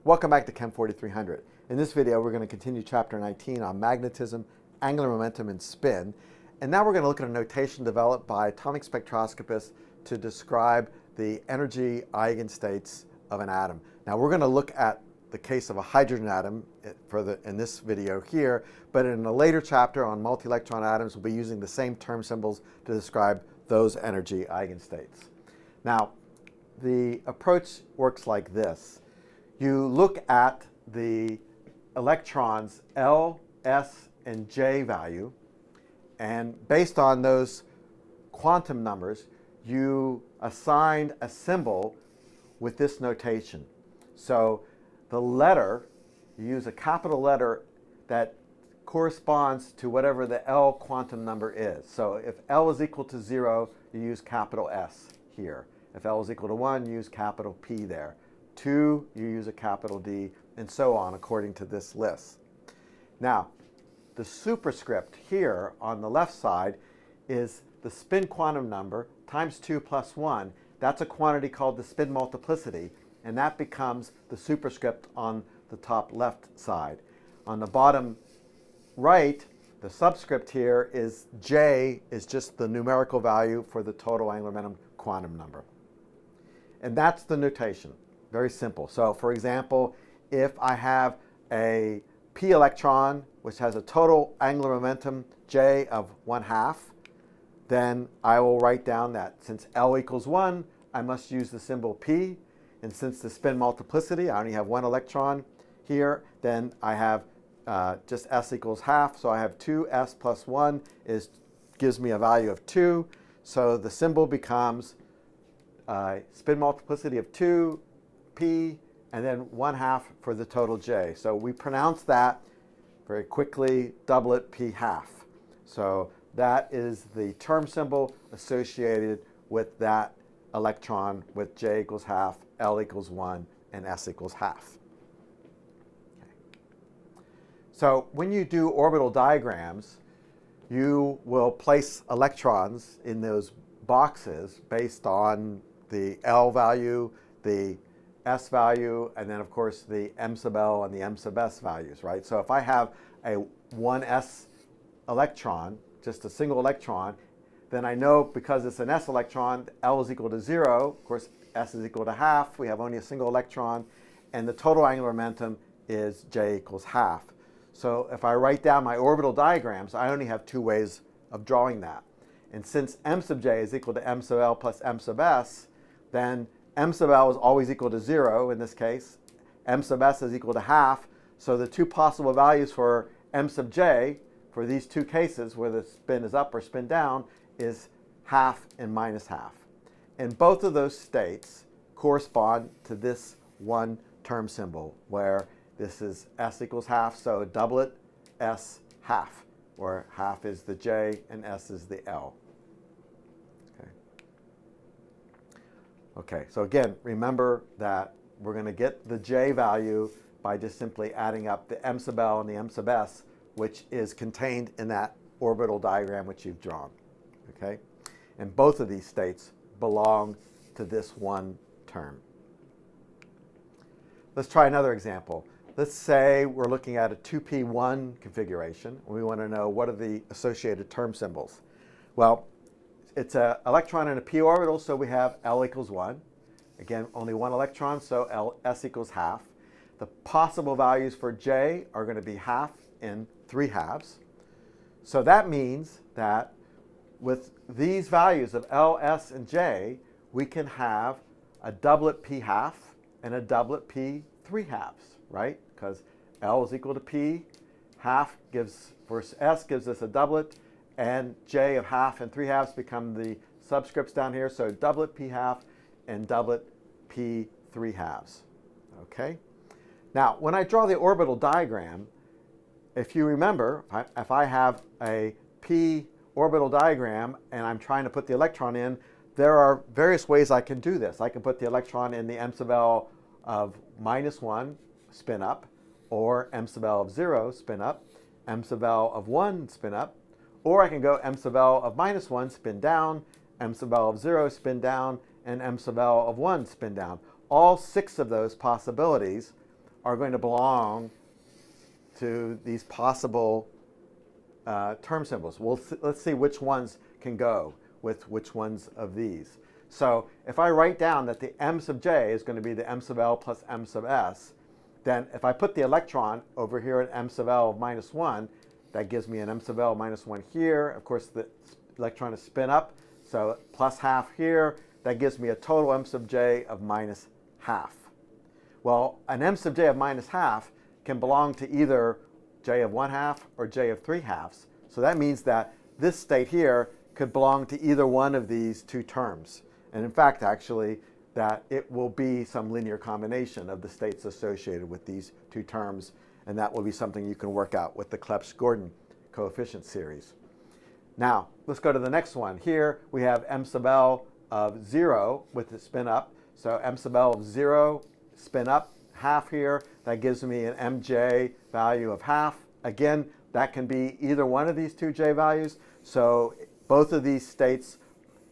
Welcome back to Chem 4300. In this video, we're going to continue Chapter 19 on magnetism, angular momentum, and spin. And now we're going to look at a notation developed by atomic spectroscopists to describe the energy eigenstates of an atom. Now we're going to look at the case of a hydrogen atom in this video here, but in a later chapter on multi-electron atoms, we'll be using the same term symbols to describe those energy eigenstates. Now, the approach works like this. You look at the electrons L, S, and J value, and based on those quantum numbers, you assign a symbol with this notation. So the letter, you use a capital letter that corresponds to whatever the L quantum number is. So if L is equal to 0, you use capital S here. If L is equal to 1, you use capital P there. 2, you use a capital D, and so on according to this list. Now, the superscript here on the left side is the spin quantum number times 2 plus 1. That's a quantity called the spin multiplicity, and that becomes the superscript on the top left side. On the bottom right, the subscript here is J is just the numerical value for the total angular momentum quantum number. And that's the notation. Very simple. So for example, if I have a p electron which has a total angular momentum J of 1/2, then I will write down that since L equals 1, I must use the symbol P. And since the spin multiplicity, I only have one electron here, then I have just S equals 1/2. So I have 2S plus 1 gives me a value of 2. So the symbol becomes spin multiplicity of 2, P, and then 1/2 for the total J. So we pronounce that very quickly, doublet P/2. So that is the term symbol associated with that electron with J equals 1/2, L equals 1, and S equals 1/2. Okay. So when you do orbital diagrams, you will place electrons in those boxes based on the L value, the S value, and then of course the M sub L and the M sub S values, right? So if I have a 1s electron, just a single electron, then I know because it's an s electron, L is equal to 0, of course S is equal to 1/2, we have only a single electron, and the total angular momentum is J equals 1/2. So if I write down my orbital diagrams, I only have two ways of drawing that. And since M sub J is equal to M sub L plus M sub S, then M sub L is always equal to 0 in this case. M sub S is equal to 1/2. So the two possible values for M sub J for these two cases where the spin is up or spin down is 1/2 and -1/2. And both of those states correspond to this one term symbol where this is S equals 1/2, so doublet S 1/2, where 1/2 is the J and S is the L. Okay, so again, remember that we're going to get the J value by just simply adding up the M sub L and the M sub S, which is contained in that orbital diagram which you've drawn. Okay, and both of these states belong to this one term. Let's try another example. Let's say we're looking at a 2p1 configuration, and we want to know what are the associated term symbols. Well, it's an electron in a p orbital, so we have L equals 1. Again, only one electron, so S equals 1/2. The possible values for J are going to be 1/2 and 3/2. So that means that with these values of L, S, and J, we can have a doublet P/2 and a doublet P/3/2, right? Because L is equal to P, 1/2 gives, for S gives us a doublet, and J of 1/2 and 3/2 become the subscripts down here, so doublet P/2 and doublet P/3/2. Okay? Now, when I draw the orbital diagram, if you remember, if I have a p orbital diagram and I'm trying to put the electron in, there are various ways I can do this. I can put the electron in the M sub L of -1, spin up, or M sub L of 0, spin up, M sub L of 1, spin up, or I can go M sub L of -1, spin down, M sub L of 0, spin down, and M sub L of 1, spin down. All 6 of those possibilities are going to belong to these possible term symbols. Let's see which ones can go with which ones of these. So if I write down that the m sub j is going to be the m sub l plus m sub s, then if I put the electron over here at m sub l of minus 1, that gives me an m sub l minus 1 here. Of course, the electron is spin up, so plus half here. That gives me a total m sub j of minus half. Well, an m sub j of minus half can belong to either j of 1/2 or j of 3/2. So that means that this state here could belong to either one of these two terms. And in fact, actually, that it will be some linear combination of the states associated with these two terms, and that will be something you can work out with the Clebsch-Gordan coefficient series. Now, let's go to the next one. Here we have m sub l of 0 with the spin up. So m sub l of 0, spin up, half here. That gives me an mj value of half. Again, that can be either one of these two j values. So both of these states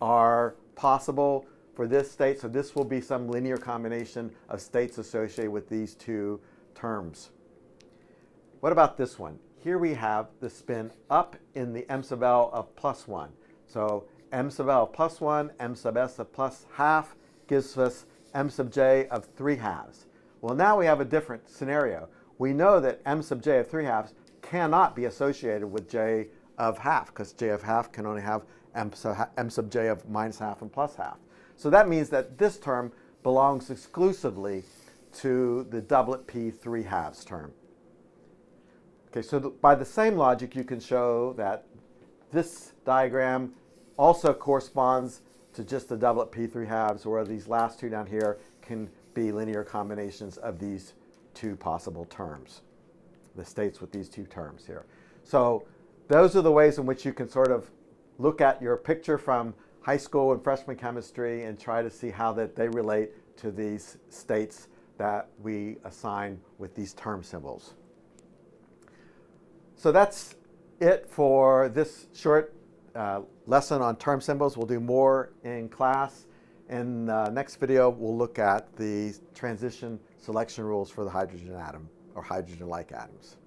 are possible for this state. So this will be some linear combination of states associated with these two terms. What about this one? Here we have the spin up in the m sub l of plus 1. So m sub l of plus 1, m sub s of plus half gives us m sub j of 3/2. Well, now we have a different scenario. We know that m sub j of 3/2 cannot be associated with j of half, because j of half can only have m sub j of minus half and plus half. So that means that this term belongs exclusively to the doublet p 3/2 term. Okay, so by the same logic, you can show that this diagram also corresponds to just the doublet p 3/2, where these last two down here can be linear combinations of these two possible terms, the states with these two terms here. So those are the ways in which you can sort of look at your picture from high school and freshman chemistry and try to see how that they relate to these states that we assign with these term symbols. So that's it for this short lesson on term symbols. We'll do more in class. In the next video, we'll look at the transition selection rules for the hydrogen atom or hydrogen-like atoms.